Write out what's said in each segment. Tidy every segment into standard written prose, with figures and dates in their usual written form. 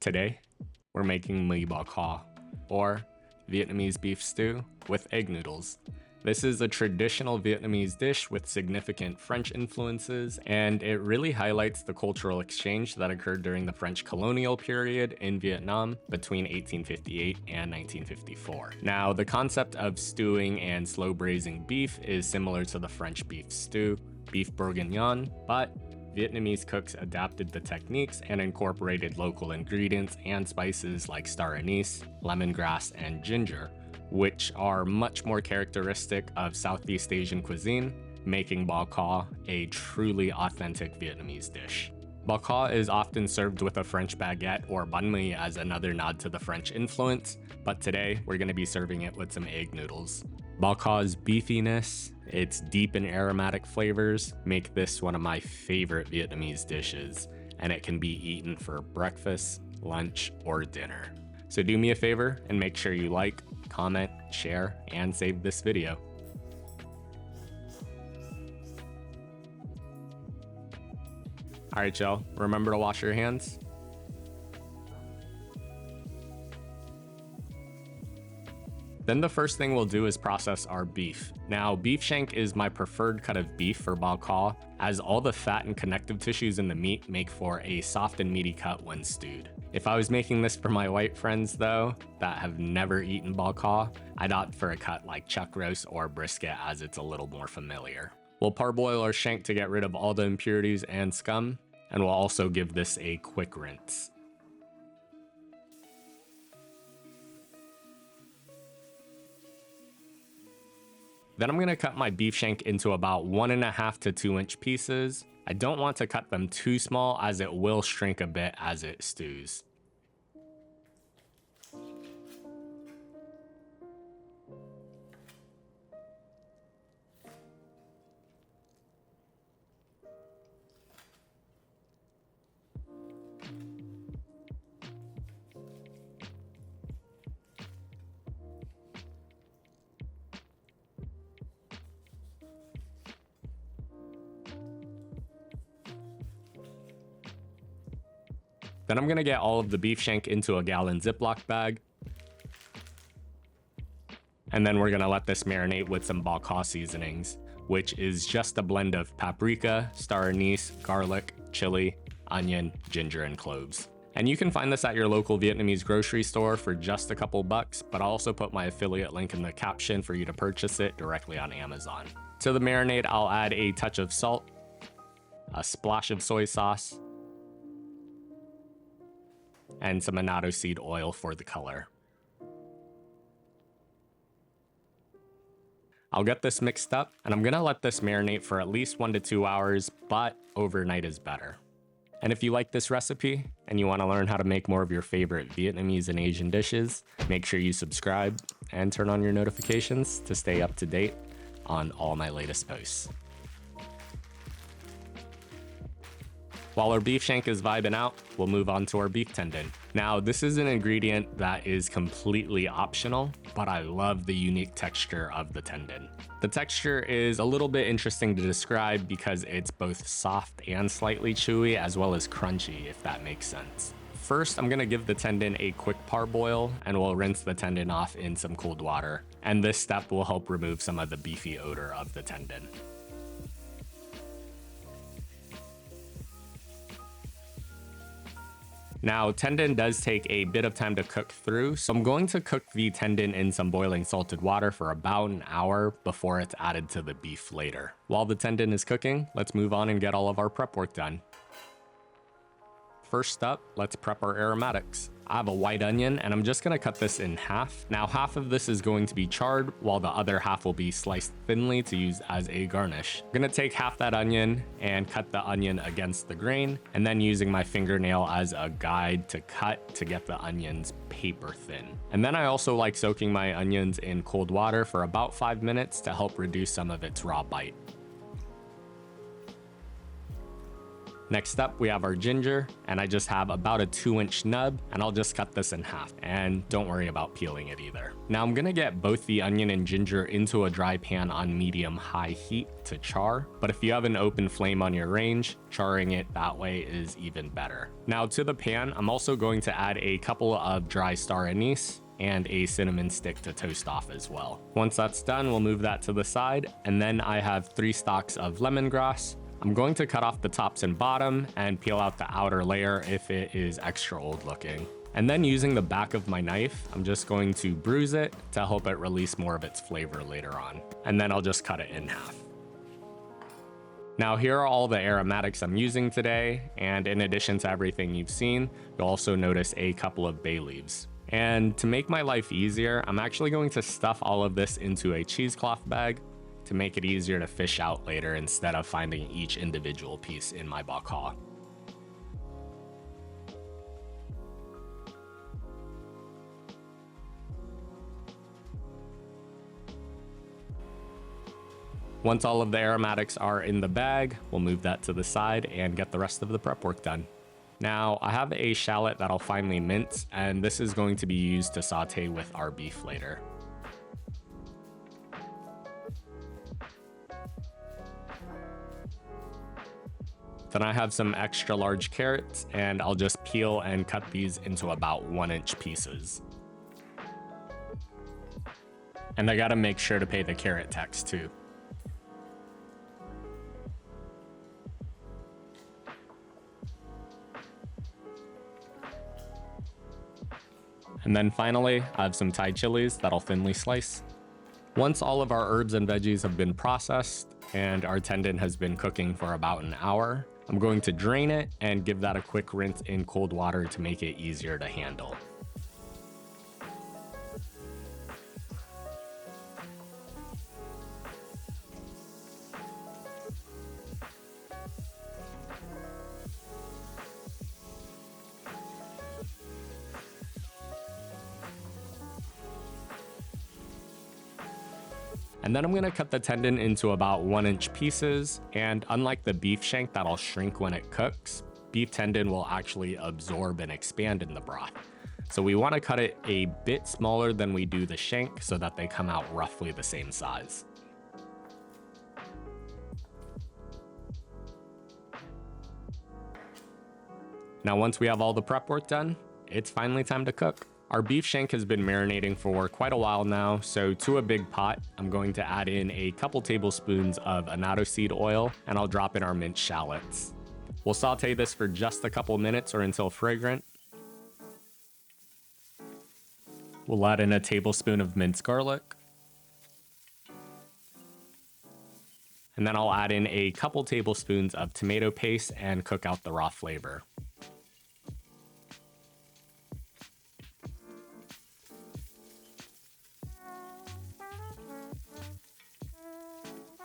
Today, we're making Bo Kho, or Vietnamese beef stew with egg noodles. This is a traditional Vietnamese dish with significant French influences, and it really highlights the cultural exchange that occurred during the French colonial period in Vietnam between 1858 and 1954. Now, the concept of stewing and slow braising beef is similar to the French beef stew, beef bourguignon, but Vietnamese cooks adapted the techniques and incorporated local ingredients and spices like star anise, lemongrass, and ginger, which are much more characteristic of Southeast Asian cuisine, making Bo Kho a truly authentic Vietnamese dish. Bo Kho is often served with a French baguette or banh mi as another nod to the French influence, but today we're going to be serving it with some egg noodles. Bo Kho's beefiness, its deep and aromatic flavors, make this one of my favorite Vietnamese dishes, and it can be eaten for breakfast, lunch, or dinner. So do me a favor and make sure you like, comment, share, and save this video. Alright y'all, remember to wash your hands. Then the first thing we'll do is process our beef. Now, beef shank is my preferred cut of beef for Bo Kho, as all the fat and connective tissues in the meat make for a soft and meaty cut when stewed. If I was making this for my white friends though, that have never eaten Bo Kho, I'd opt for a cut like chuck roast or brisket as it's a little more familiar. We'll parboil our shank to get rid of all the impurities and scum, and we'll also give this a quick rinse. Then I'm gonna cut my beef shank into about 1.5 to 2 inch pieces. I don't want to cut them too small as it will shrink a bit as it stews. Then I'm gonna get all of the beef shank into a gallon Ziploc bag. And then we're gonna let this marinate with some Bo Kho seasonings, which is just a blend of paprika, star anise, garlic, chili, onion, ginger, and cloves. And you can find this at your local Vietnamese grocery store for just a couple bucks, but I'll also put my affiliate link in the caption for you to purchase it directly on Amazon. To the marinade, I'll add a touch of salt, a splash of soy sauce, and some annatto seed oil for the color. I'll get this mixed up, and I'm gonna let this marinate for at least 1 to 2 hours, but overnight is better. And if you like this recipe, and you wanna learn how to make more of your favorite Vietnamese and Asian dishes, make sure you subscribe and turn on your notifications to stay up to date on all my latest posts. While our beef shank is vibing out, we'll move on to our beef tendon. Now, this is an ingredient that is completely optional, but I love the unique texture of the tendon. The texture is a little bit interesting to describe because it's both soft and slightly chewy, as well as crunchy, if that makes sense. First, I'm gonna give the tendon a quick parboil, and we'll rinse the tendon off in some cold water. And this step will help remove some of the beefy odor of the tendon. Now, tendon does take a bit of time to cook through, so I'm going to cook the tendon in some boiling salted water for about an hour before it's added to the beef later. While the tendon is cooking, let's move on and get all of our prep work done. First up, let's prep our aromatics. I have a white onion, and I'm just gonna cut this in half. Now, half of this is going to be charred, while the other half will be sliced thinly to use as a garnish. I'm gonna take half that onion and cut the onion against the grain, and then using my fingernail as a guide to cut to get the onions paper thin. And then I also like soaking my onions in cold water for about 5 minutes to help reduce some of its raw bite. Next up, we have our ginger, and I just have about a 2-inch nub, and I'll just cut this in half, and don't worry about peeling it either. Now I'm gonna get both the onion and ginger into a dry pan on medium-high heat to char, but if you have an open flame on your range, charring it that way is even better. Now to the pan, I'm also going to add a couple of dry star anise, and a cinnamon stick to toast off as well. Once that's done, we'll move that to the side, and then I have 3 stalks of lemongrass. I'm going to cut off the tops and bottom and peel out the outer layer if it is extra old looking. And then using the back of my knife, I'm just going to bruise it to help it release more of its flavor later on. And then I'll just cut it in half. Now here are all the aromatics I'm using today, and in addition to everything you've seen, you'll also notice a couple of bay leaves. And to make my life easier, I'm actually going to stuff all of this into a cheesecloth bag to make it easier to fish out later instead of finding each individual piece in my Bo Kho. Once all of the aromatics are in the bag, we'll move that to the side and get the rest of the prep work done. Now, I have a shallot that I'll finely mince, and this is going to be used to saute with our beef later. Then I have some extra large carrots, and I'll just peel and cut these into about 1-inch pieces. And I gotta make sure to pay the carrot tax too. And then finally, I have some Thai chilies that I'll thinly slice. Once all of our herbs and veggies have been processed and our tendon has been cooking for about an hour, I'm going to drain it and give that a quick rinse in cold water to make it easier to handle. And then I'm gonna cut the tendon into about 1-inch pieces, and unlike the beef shank that'll shrink when it cooks, beef tendon will actually absorb and expand in the broth. So we wanna cut it a bit smaller than we do the shank so that they come out roughly the same size. Now once we have all the prep work done, it's finally time to cook. Our beef shank has been marinating for quite a while now, so to a big pot, I'm going to add in a couple tablespoons of annatto seed oil, and I'll drop in our minced shallots. We'll saute this for just a couple minutes or until fragrant. We'll add in a tablespoon of minced garlic. And then I'll add in a couple tablespoons of tomato paste and cook out the raw flavor.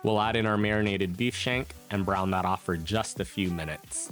We'll add in our marinated beef shank and brown that off for just a few minutes.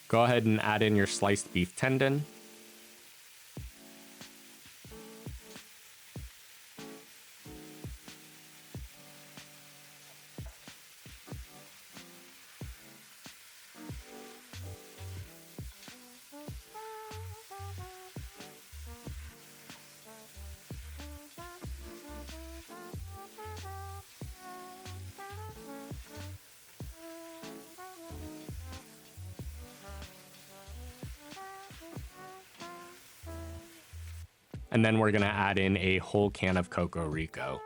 Go ahead and add in your sliced beef tendon. And then we're gonna add in a whole can of Coco Rico.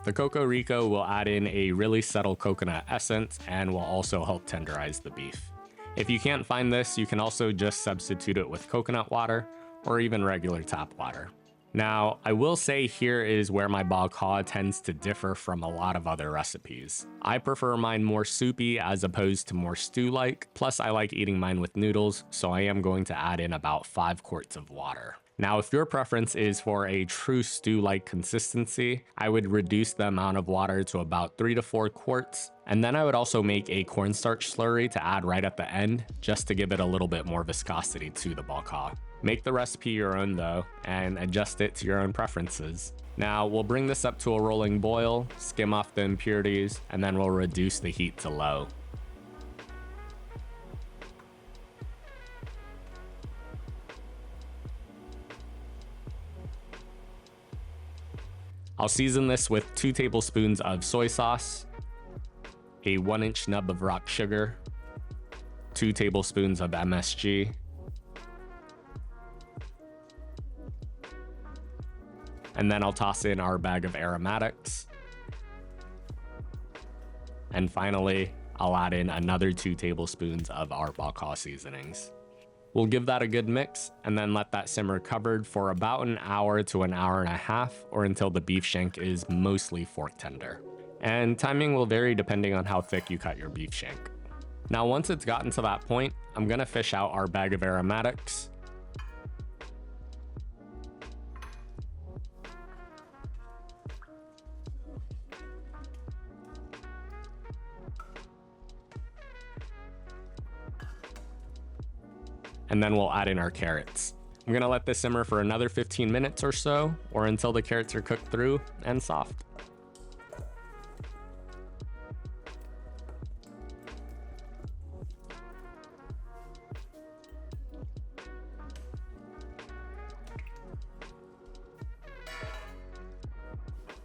The Coco Rico will add in a really subtle coconut essence and will also help tenderize the beef. If you can't find this, you can also just substitute it with coconut water or even regular tap water. Now, I will say here is where my Bo Kho tends to differ from a lot of other recipes. I prefer mine more soupy as opposed to more stew-like, plus I like eating mine with noodles, so I am going to add in about 5 quarts of water. Now, if your preference is for a true stew-like consistency, I would reduce the amount of water to about 3 to 4 quarts, and then I would also make a cornstarch slurry to add right at the end, just to give it a little bit more viscosity to the Bo Kho. Make the recipe your own though, and adjust it to your own preferences. Now, we'll bring this up to a rolling boil, skim off the impurities, and then we'll reduce the heat to low. I'll season this with 2 tablespoons of soy sauce, a 1-inch nub of rock sugar, 2 tablespoons of MSG, and then I'll toss in our bag of aromatics. And finally, I'll add in another 2 tablespoons of our Bo Kho seasonings. We'll give that a good mix and then let that simmer covered for about an hour to an hour and a half, or until the beef shank is mostly fork tender. And timing will vary depending on how thick you cut your beef shank. Now, once it's gotten to that point, I'm gonna fish out our bag of aromatics. And then we'll add in our carrots. I'm gonna let this simmer for another 15 minutes or so, or until the carrots are cooked through and soft.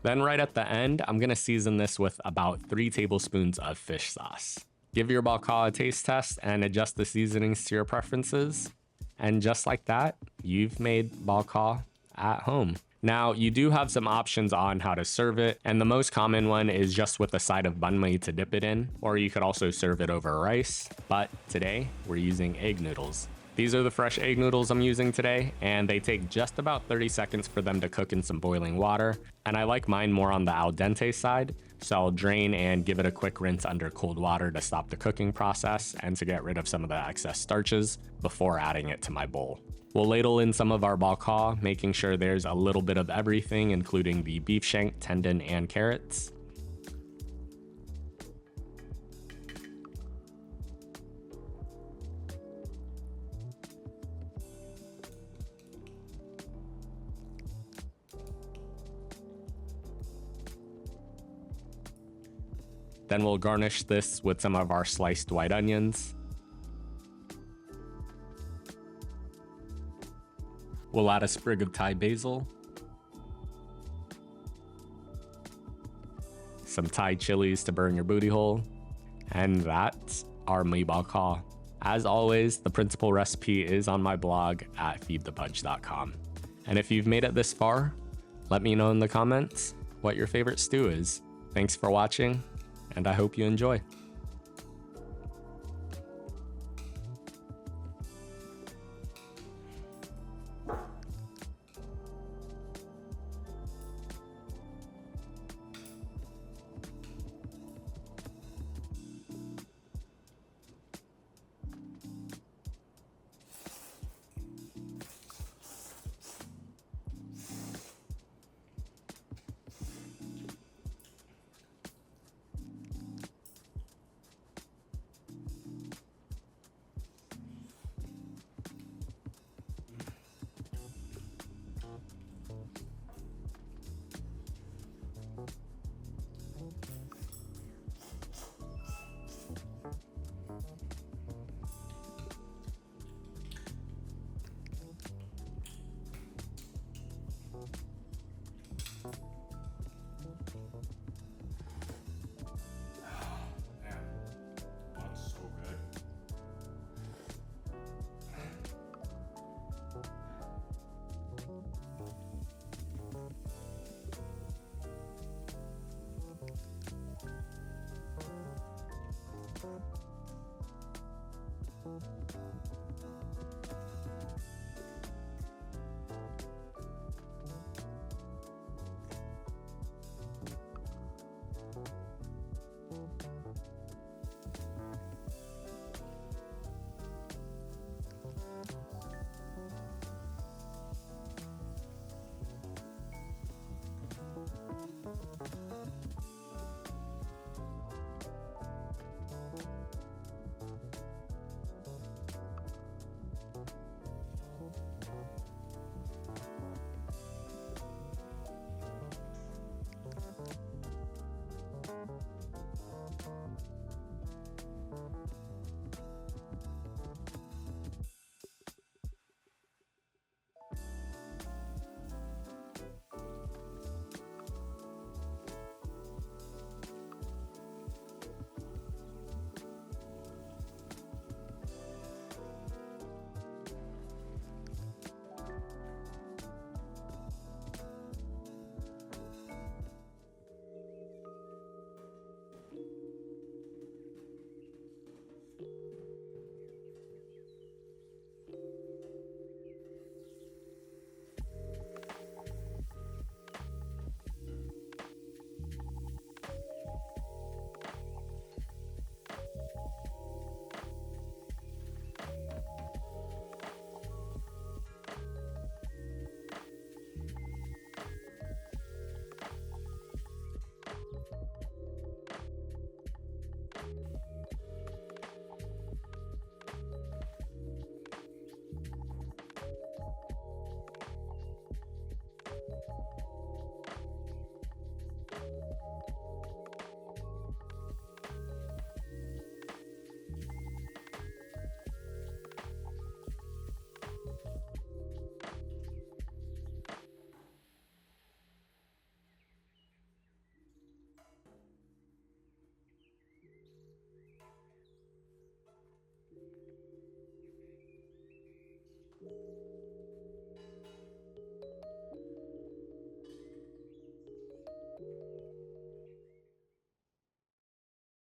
Then right at the end, I'm gonna season this with about 3 tablespoons of fish sauce. Give your Bo Kho a taste test and adjust the seasonings to your preferences. And just like that, you've made Bo Kho at home. Now, you do have some options on how to serve it, and the most common one is just with a side of banh mi to dip it in, or you could also serve it over rice. But today, we're using egg noodles. These are the fresh egg noodles I'm using today, and they take just about 30 seconds for them to cook in some boiling water. And I like mine more on the al dente side, so I'll drain and give it a quick rinse under cold water to stop the cooking process and to get rid of some of the excess starches before adding it to my bowl. We'll ladle in some of our Bo Kho, making sure there's a little bit of everything, including the beef shank, tendon, and carrots. Then we'll garnish this with some of our sliced white onions. We'll add a sprig of Thai basil, some Thai chilies to burn your booty hole, and that's our Bo Kho. As always, the principal recipe is on my blog at feedthepudge.com. And if you've made it this far, let me know in the comments what your favorite stew is. Thanks for watching, and I hope you enjoy.